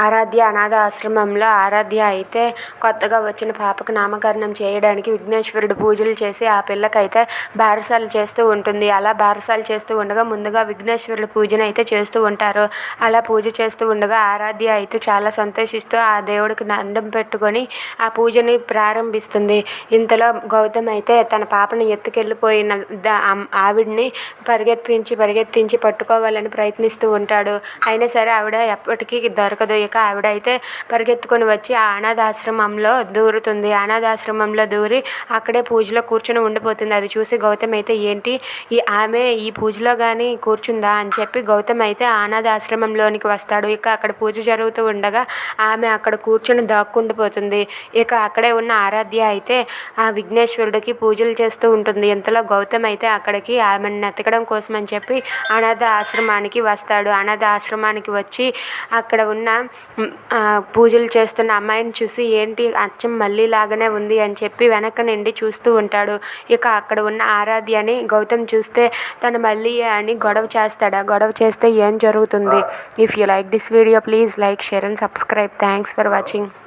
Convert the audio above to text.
ఆరాధ్య అనాథ ఆశ్రమంలో ఆరాధ్య అయితే కొత్తగా వచ్చిన పాపకు నామకరణం చేయడానికి విఘ్నేశ్వరుడు పూజలు చేసి ఆ పిల్లకైతే బారసాలు చేస్తూ ఉంటుంది. అలా బారసాలు చేస్తూ ఉండగా ముందుగా విఘ్నేశ్వరుడు పూజను అయితే చేస్తూ ఉంటారు. అలా పూజ చేస్తూ ఉండగా ఆరాధ్య అయితే చాలా సంతోషిస్తూ ఆ దేవుడికి దండం పెట్టుకొని ఆ పూజని ప్రారంభిస్తుంది. ఇంతలో గౌతమ్ అయితే తన పాపను ఎత్తుకెళ్ళిపోయిన ఆవిడ్ని పరిగెత్తించి పట్టుకోవాలని ప్రయత్నిస్తూ ఉంటాడు. అయినా సరే ఆవిడ ఎప్పటికీ దొరకదు. ఇక ఆవిడ అయితే పరిగెత్తుకొని వచ్చి ఆ అనాథాశ్రమంలో దూరుతుంది. అనాథాశ్రమంలో దూరి అక్కడే పూజలో కూర్చొని ఉండిపోతుంది. అది చూసి గౌతమ్ అయితే ఏంటి ఆమె ఈ పూజలో కానీ కూర్చుందా అని చెప్పి గౌతమ్ అయితే అనాథాశ్రమంలోనికి వస్తాడు. ఇక అక్కడ పూజ జరుగుతూ ఉండగా ఆమె అక్కడ కూర్చొని దాక్కుండిపోతుంది. ఇక అక్కడే ఉన్న ఆరాధ్య అయితే ఆ విఘ్నేశ్వరుడికి పూజలు చేస్తూ ఉంటుంది. ఇంతలో గౌతమ్ అయితే అక్కడికి ఆమెను ఎతకడం కోసం అని చెప్పి అనాథ ఆశ్రమానికి వస్తాడు. అనాథ ఆశ్రమానికి వచ్చి అక్కడ ఉన్న పూజలు చేస్తున్న అమ్మాయిని చూసి ఏంటి అచ్చం మళ్ళీ లాగానే ఉంది అని చెప్పి వెనక నుండి చూస్తూ ఉంటాడు. ఇక అక్కడ ఉన్న ఆరాధ్యని గౌతమ్ చూస్తే తను మళ్ళీ అని గొడవ చేస్తాడు. ఆ గొడవ చేస్తే ఏం జరుగుతుంది? If you like this video please like, share and subscribe. Thanks for watching.